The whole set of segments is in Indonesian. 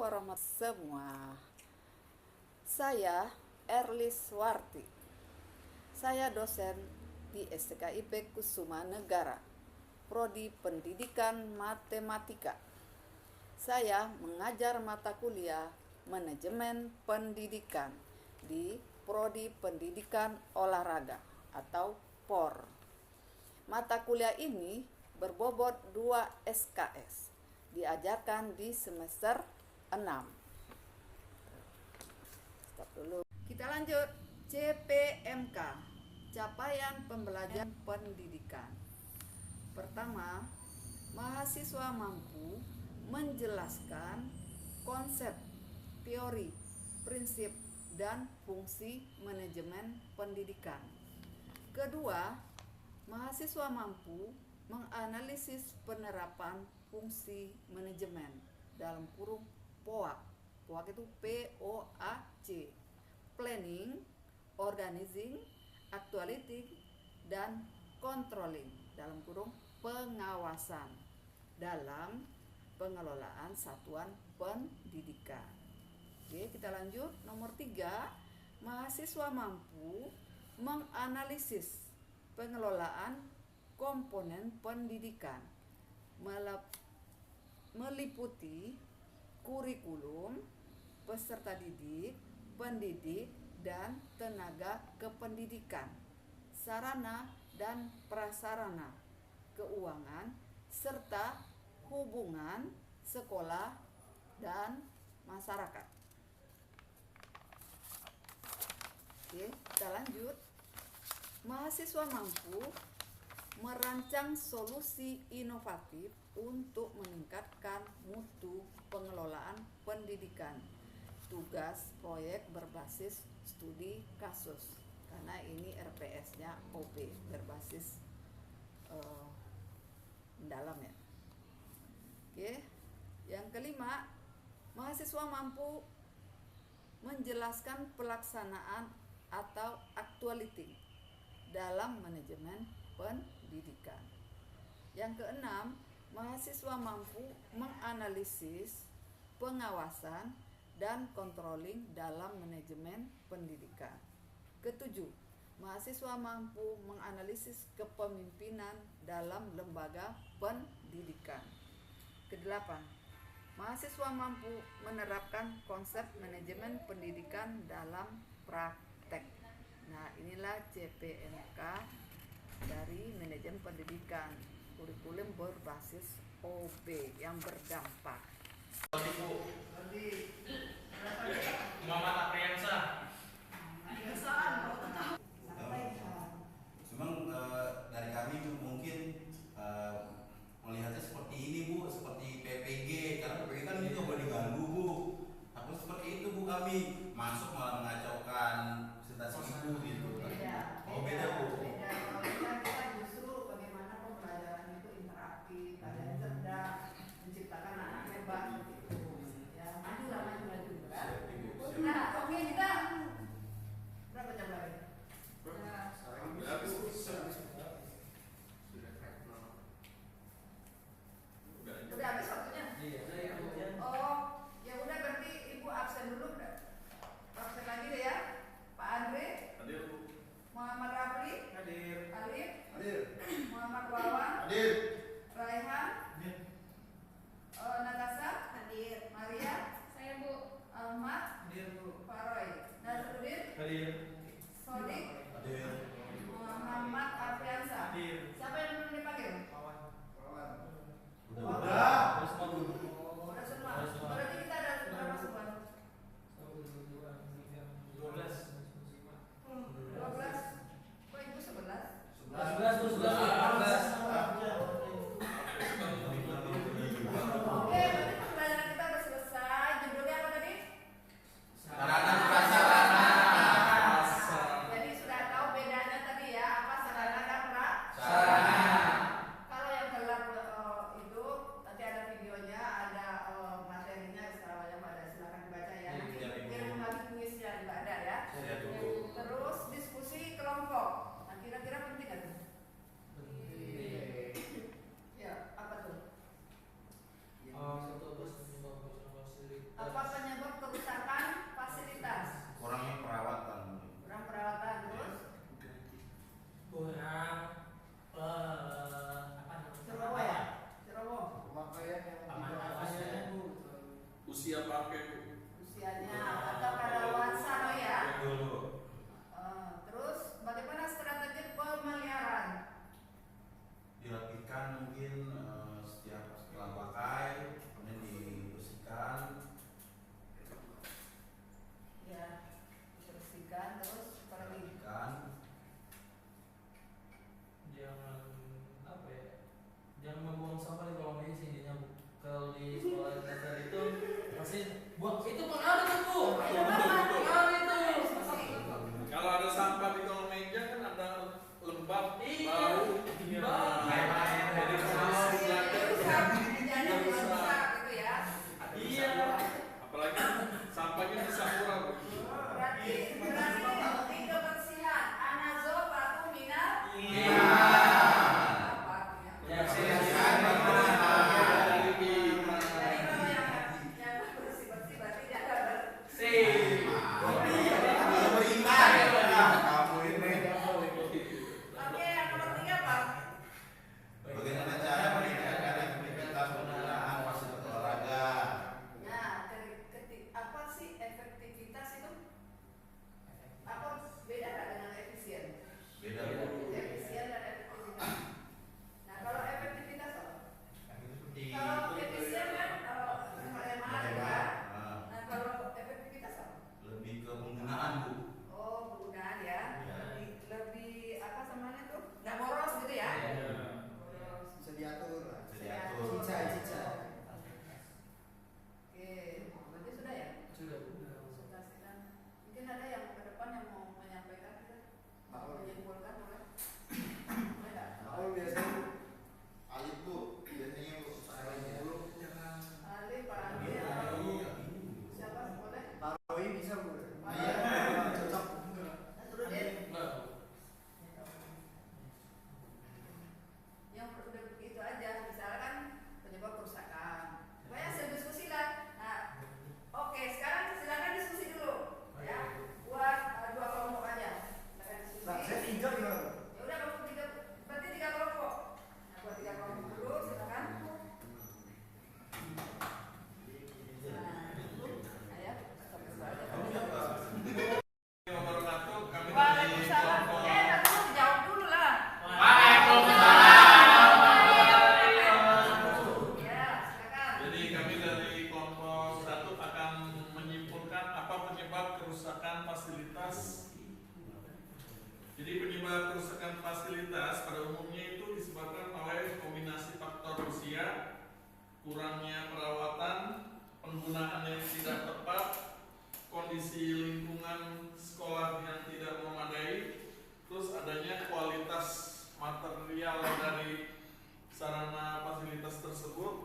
warahmatullahi semua. Saya Erlis Warti. Saya dosen di STKIP Kusuma Negara, Prodi Pendidikan Matematika. Saya mengajar mata kuliah Manajemen Pendidikan di Prodi Pendidikan Olahraga atau POR. Mata kuliah ini berbobot 2 SKS. Diajarkan di semester 6. Stop dulu. Kita lanjut. CPMK, Capaian Pembelajaran Pendidikan. Pertama, mahasiswa mampu menjelaskan konsep, teori, prinsip, dan fungsi manajemen pendidikan. Kedua, mahasiswa mampu menganalisis penerapan fungsi manajemen dalam kurung POAC. POAC itu POAC. Planning, organizing, actuating, dan controlling dalam kurung pengawasan dalam pengelolaan satuan pendidikan. Oke, kita lanjut. Nomor 3, mahasiswa mampu menganalisis pengelolaan komponen pendidikan meliputi kurikulum, peserta didik, pendidik, dan tenaga kependidikan, sarana dan prasarana, keuangan, serta hubungan sekolah dan masyarakat. Oke, kita lanjut. Mahasiswa mampu merancang solusi inovatif untuk meningkatkan mutu pengelolaan pendidikan. Tugas proyek berbasis studi kasus, karena ini RPS-nya OB, berbasis mendalam ya. Oke, yang kelima, mahasiswa mampu menjelaskan pelaksanaan atau actuality dalam manajemen pendidikan. Yang keenam, mahasiswa mampu menganalisis, pengawasan, dan controlling dalam manajemen pendidikan. Ketujuh, mahasiswa mampu menganalisis kepemimpinan dalam lembaga pendidikan. Kedelapan, mahasiswa mampu menerapkan konsep manajemen pendidikan dalam praktek. Nah, inilah CPMK dari manajemen pendidikan, kurikulum berbasis OB yang berdampak. Muhammad Apriansa. Memang dari kami mungkin melihatnya seperti ini Bu, seperti PPG, karena PPG kan juga boleh diganggu Bu. Aku seperti itu Bu, kami masuk malah mengacaukan presentasi Ibu gitu. Oh beda Bu. Kita justru bagaimana pembelajaran itu interaktif, ada yang cerdas, menciptakan anak hebat gitu. Ya, maju berat. Nah, oke, kita jangan membuang sampah di kolong meja intinya Bu. Kalau di sekolah dasar itu pasti buang itu pengaruh tuh Bu. Pengaruh itu. Kalau ada sampah di kolong meja kan ada lembab, Iya. bau. Jadi Iya. apalagi sampahnya bisa kurang. Berarti lebih kebersihan. Anazofatu minal Iya. apa artinya? Ya, Jadi kalau yang bersih-bersih berarti dia ada sih. Oke, yang nomor 3 apa? Bagaimana cara meningkatkan efektivitas penggunaan fasilitas olahraga? Nah, apa sih efektivitas itu? Apa beda nggak dengan efisien? Beda Bu. Efisien dan efektivitas. Nah, kalau efektivitas apa? Seperti Kalau efisien kan hemat ya. Nah, Nah, kalau efektivitas apa? lebih ke penggunaan Bu. Oh, penggunaan ya. Ya. Lebih apa namanya tuh? Nggak boros gitu ya? Boros. Bisa diatur lah. Bisa diatur. Cicak. Oke, berarti sudah ya? Sudah Bu. Sudah sekian. Mungkin ada yang ke depan yang mau menyampaikan kita? Mau. Menyimpulkan boleh? Boleh nggak? Aku biasanya Alif Bu, biasanya Bu, saya dulu. Ali, Pak Ali, Iya, atau iya. siapa boleh? Pak Roy bisa Bu. Iya. Cocok. Terus dia Enggak Bu. yang udah begitu aja, misalkan penyebab kerusakan. Pokoknya sediskusi lah. Nah, oke, sekarang silakan diskusi dulu, ya. Buat dua kelompok aja. Silakan diskusi. Nah, saya 3 gimana Bu? Ya udah kamu berarti 3 kelompok. Nah, buat 3 kelompok dulu, silakan. Nah, ayo, sampai aja. Wabarakatuh, kami dari Waalaikumsalam. kelompok Tentu dijawab dulu lah. Ya, silakan. Jadi kami dari kelompok 1 akan menyimpulkan apa penyebab kerusakan fasilitas. Jadi penyebab kerusakan fasilitas pada umumnya itu disebabkan oleh kombinasi faktor usia, kurangnya perawatan, penggunaan yang tidak tepat, kondisi lingkungan sekolah yang tidak memadai, terus adanya kualitas material dari sarana fasilitas tersebut,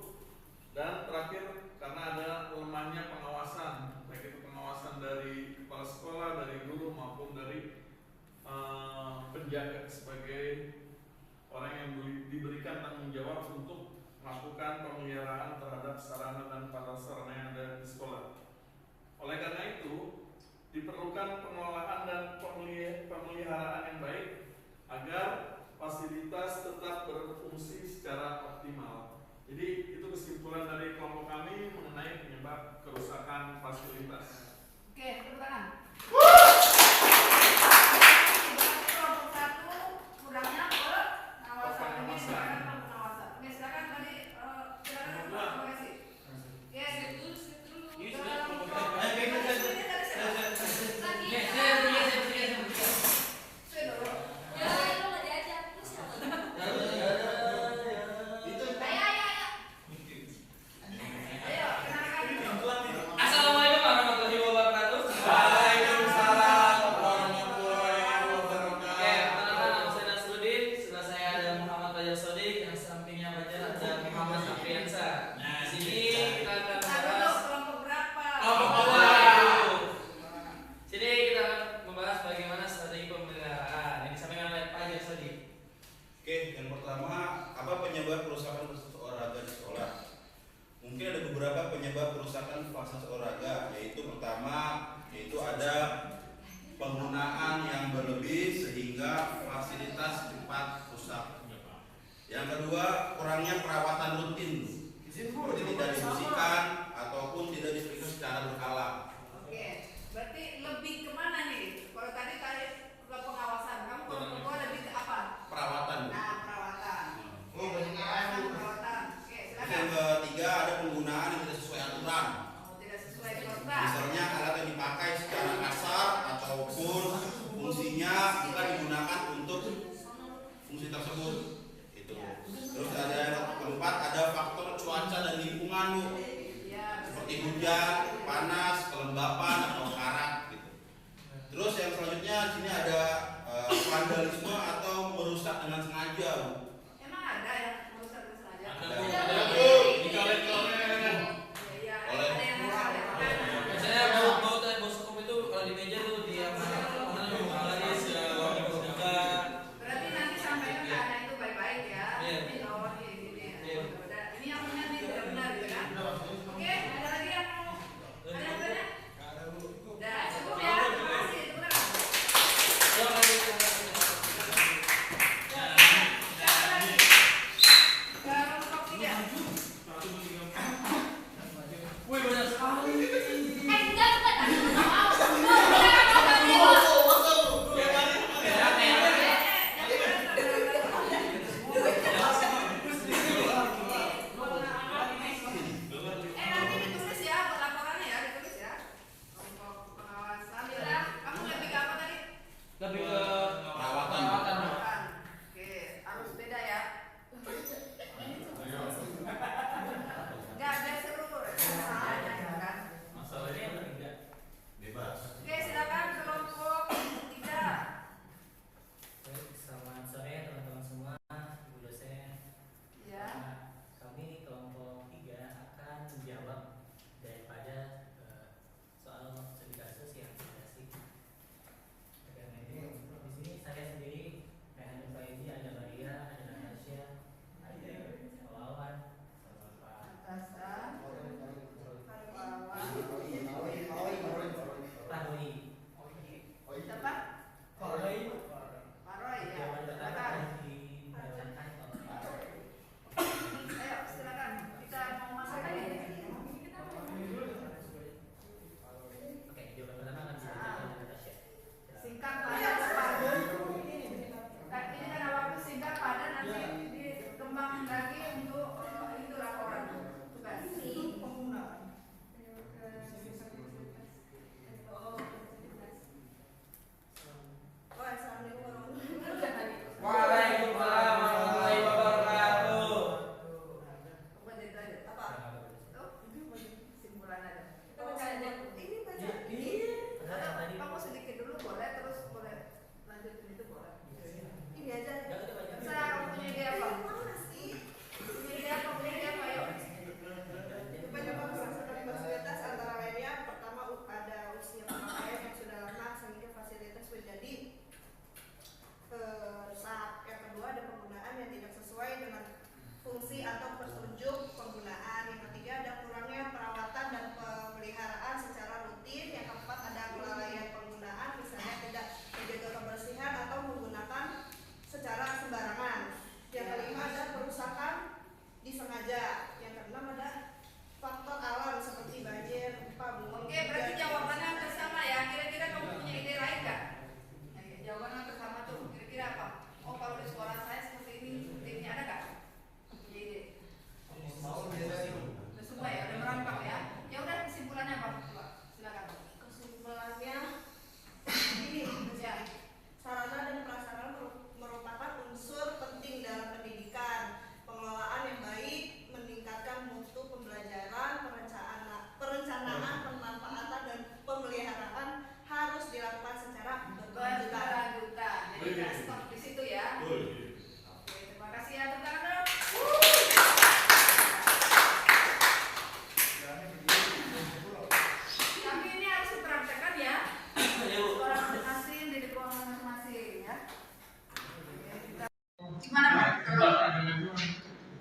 dan terakhir karena ada lemahnya pengawasan, baik itu pengawasan dari kepala sekolah, dari guru maupun dari penjaga sebagai orang yang diberikan tanggung jawab untuk melakukan pemeliharaan terhadap sarana dan prasarana yang ada di sekolah. Oleh karena itu, diperlukan pengelolaan dan pemeliharaan yang baik agar fasilitas tetap berfungsi secara optimal. Jadi itu kesimpulan dari kelompok kami mengenai penyebab kerusakan fasilitas. Oke, tepuk tangan. Kelompok 1 kurangnya pengawasan. Ini silakan pengawasan. Oke, silakan tadi silakan Pak. Terima kasih. Oke, Ini ke sudah kelompok kelompok ini tadi siapa? Saya Saya dulu. Ayo, kenalkan. Assalamualaikum warahmatullahi wabarakatuh. Waalaikumsalam warahmatullahi wabarakatuh. Oke, perkenalkan nama saya Nasruddin. Sebelah saya ada Muhammad Fajar Sodik, yang sampingnya Fajar ada Muhammad Afriansa. Di sini kita akan Nah, dulu membahas kelompok berapa? kelompok dua. Sini kita akan membahas bagaimana strategi pemeliharaan yang disampaikan oleh Pak Fajar Sodik. Oke, yang pertama, apa penyebab kerusakan fasilitas olahraga di sekolah? Mungkin ada beberapa penyebab kerusakan fasilitas olahraga, yaitu pertama, yaitu ada penggunaan yang berlebih sehingga fasilitas cepat rusak. Yang kedua, kurangnya perawatan rutin, seperti tidak dibersihkan ataupun tidak diperiksa secara berkala. Oke, berarti lebih kemana nih? Kalau tadi ke pengawasan, kamu kelompok kedua lebih ke apa? Perawatan. Nah, perawatan. Oh, banyak Pengawasan, Bu. perawatan. Oke, Yang silakan. ketiga, ada penggunaan yang tidak sesuai aturan. Oh, tidak sesuai program. Misalnya alat yang dipakai secara kasar ataupun fungsinya bukan digunakan untuk fungsi tersebut. Itu. Terus ada yang keempat ada faktor cuaca dan lingkungan Bu. Iya. Seperti hujan, panas, kelembapan atau karat gitu. Terus yang selanjutnya di sini ada vandalisme atau merusak dengan sengaja Bu. Emang ada yang merusak dengan sengaja? Ada, Bu. ada, Bu. Bu. Dicoret-coret. Iya, Oleh- ada yang nakal ya. Biasanya bau sekop itu kalau di meja tuh di apa namanya buka. Berarti nanti sampaikan ke anak itu baik-baik ya. Iya. Ini oh ini. Iya. Udah, ini yang punya nih tidak benar gitu kan? Oke, ada lagi yang mau? Ada yang punya? Udah, cukup ya. Terima kasih. Itu benar. Siapa lagi? Ke kelompok 3. Wih banyak sekali. Nanti ditulis ya, buat laporannya ya, ditulis ya. Kelompok pengawas. Alhamdulillah, kamu lebih ke apa tadi? Lebih ke Perawatan. Oke, harus beda ya. Enggak ada seru. Kan? Masalahnya Bebas. Oke, silakan kelompok 3. Selamat sore teman-teman semua, Ibu dosen. Ya. Kami kelompok 3 akan menjawab daripada soal studi kasus yang dikasih. Karena ini di sini saya sendiri, Rehan Faizi, ada Maria, ada Natasha, ada Wawan, sama Pak Atasan, Farwawan. Roy. Siapa? Pak Roy ya. Silakan. Ayo, silakan. Kita mau masuk lagi. Oke, jawaban pertama akan disampaikan oleh Natasha. Singkat, padat, cepat. Nah, ini kan waktu singkat, padat, nanti dikembangin lagi untuk itu laporan tugas. Penggunaan. Waalaikumsalam warahmatullahi wabarakatuh. Apa jadi tadi? Apa? Oh, simpulan aja. Kita baca aja. Ini baca. Atau kamu sedikit dulu boleh, terus boleh lanjutin itu boleh. Ini aja. Terserah kamu punya ide apa? Punya ide apa? Punya ide apa? Ayo. Penyebab kelangsungan fasilitas antara lainnya pertama ada usia pemakaian yang sudah lama sehingga fasilitas menjadi rusak. Yang kedua ada penggunaan yang tidak sesuai dengan fungsi atau petunjuk penggunaan. Yang ketiga ada kurangnya perawatan dan pemeliharaan secara rutin. Yang keempat ada kelalaian penggunaan, misalnya tidak menjaga kebersihan atau menggunakan secara sembarangan. Yang kelima ada perusakan disengaja. Yang keenam ada faktor alam seperti banjir, gempa bumi. Oke, berarti jawabannya hampir sama ya. Kira-kira kamu punya ide lain nggak? Jawabannya hampir sama tuh. Kira-kira apa? Oh, kalau di sekolah saya seperti ini, seperti ini ada nggak? Punya ide? Udah semua ya, udah merampak ya. Ya udah, kesimpulannya apa? Coba, silakan. Kesimpulannya ini ya, sarana dan prasarana merupakan unsur penting dalam pendidikan. Pengelolaan yang baik meningkatkan mutu pembelajaran, perencanaan, pemanfaatan dan pemeliharaan harus dilakukan secara berkelanjutan. Berkelanjutan. Jadi nggak stop di situ ya. Oke, terima kasih ya. Tepuk tangan dulu. Tapi ini harus dipraktekkan ya. Sekolah masing-masing, di lingkungan masing-masing ya. Oke, kita- Gimana Pak?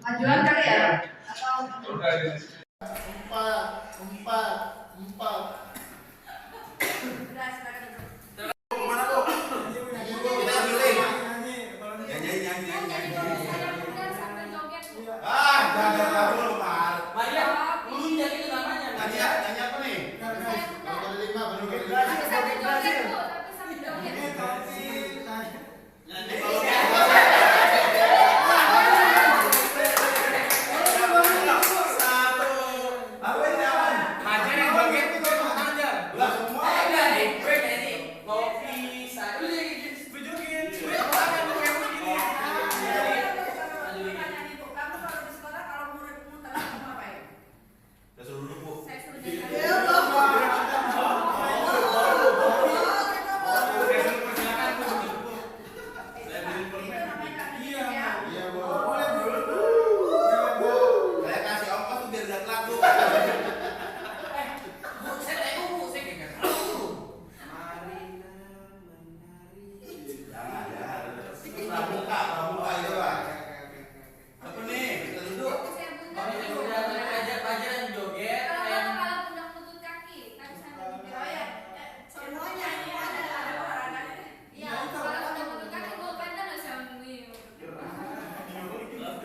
Majuan kali ya? Atau udah silakan dulu. Kemana Bu? Kita milih. Nyanyi. Ah, jangan dulu Pak. Maria, lu jadi itu namanya. Nyanyi apa nih? Baru kali 5, baru kali 5. Hajar yang joget itu tepuk tangan aja. Lah semua. Enggak nih, gue jadi kopi, saya. Lu jadi joget. Gue tepuk tangan lu kayak begini.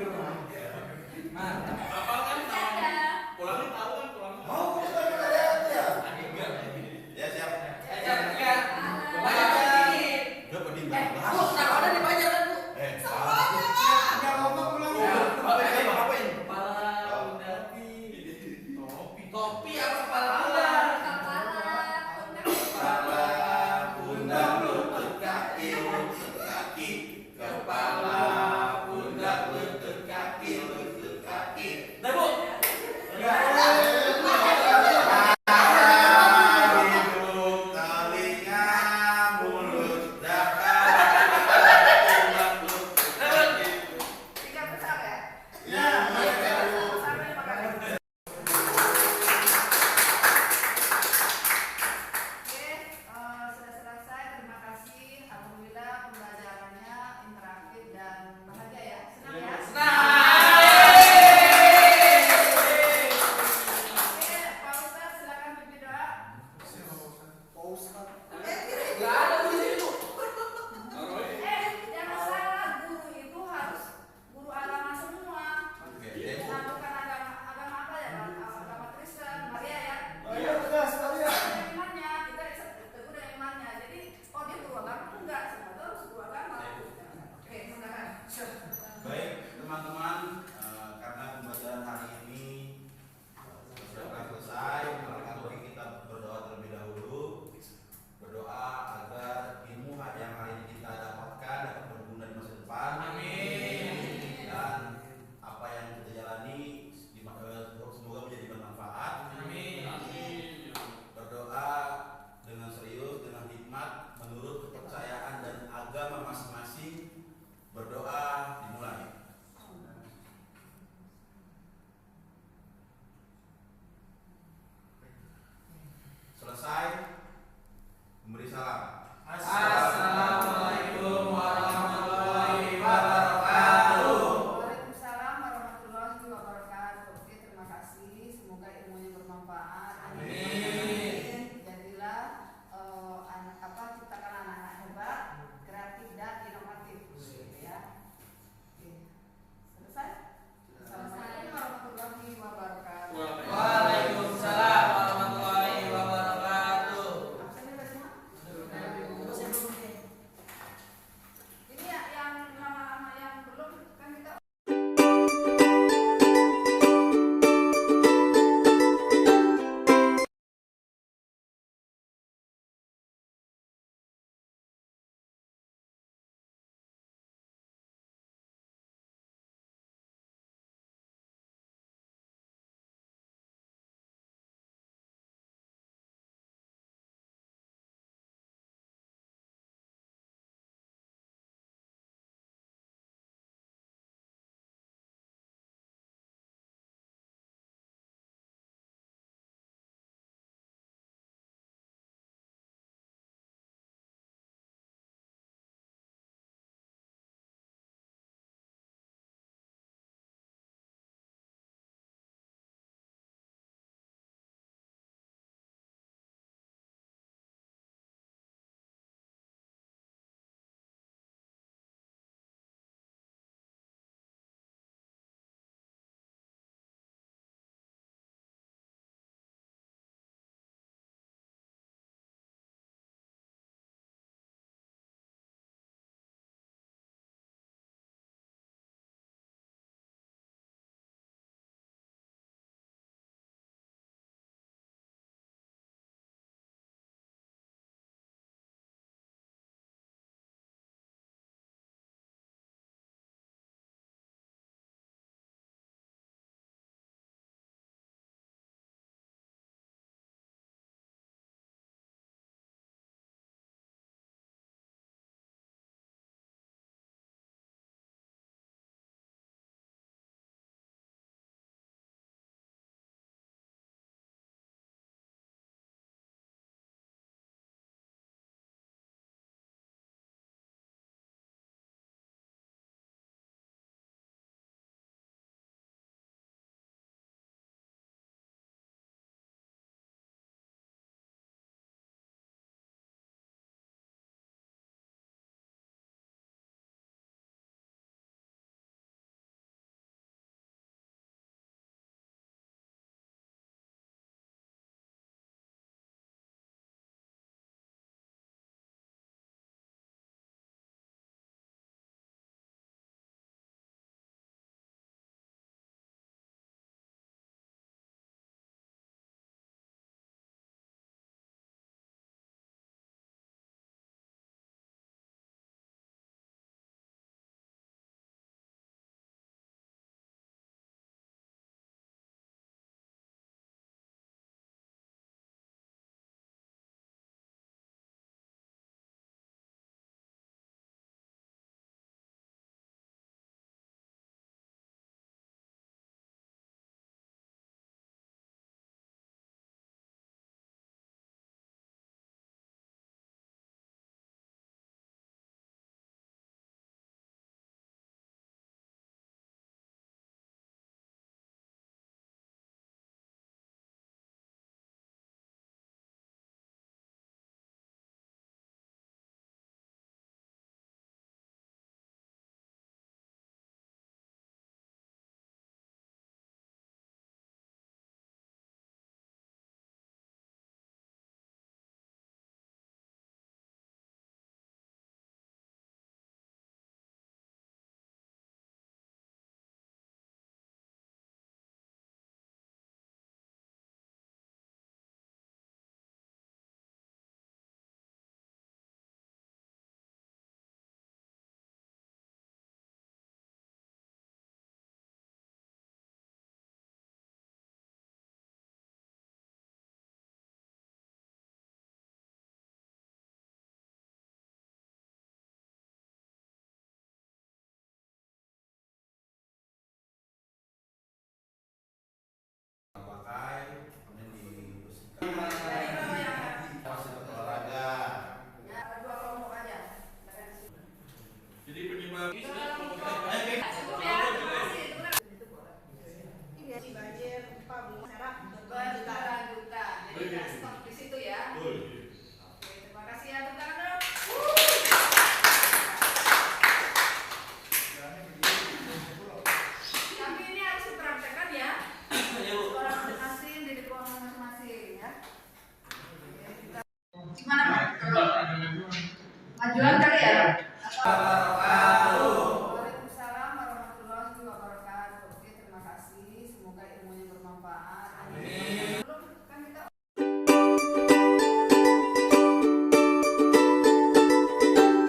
Apa kan pulangnya tahu kan pulangnya. Mau kita lihat ya? Ya siap. Udah pedih banget. Nggak ngomong pulang ya. Ngapain? Kepala bunda. Topi apa kepala bunda? Kepala, pundak, lutut, kaki, kepala, pundak, lutut, kaki. Nah, Bu. Hidung, telinga, mulut, dada, pundak, lutut, kaki. Tiga besar ya? Ya, Sampai 5 kali. Oke, sudah selesai. Terima kasih. Alhamdulillah pembelajarannya interaktif dan bahagia ya. Senang ya? Oke, Pak Ustadz silakan pimpin doa. Nggak ada di sini, Bu. Jangan salah, guru itu harus guru agama semua. Oke. Nah, bukan agama apa ya, Pak? Agama Kristen, Maria ya. Ayo tugas kalian. Ada imannya, kita teguh dengan imannya. Jadi, oh dia guru agama enggak, semua itu harus guru agama. Oke, silakan. Baik, teman-teman, karena pembelajaran hari ini sudah selesai, maka kita berdoa terlebih dahulu. Berdoa agar ilmu yang hari ini kita dapatkan dapat berguna di masa depan. Amin. Dan apa yang kita jalani semoga menjadi bermanfaat. Amin. Berdoa dengan serius, dengan hikmat, menurut kepercayaan dan agama masing-masing. Berdoa dimulai. ya? Para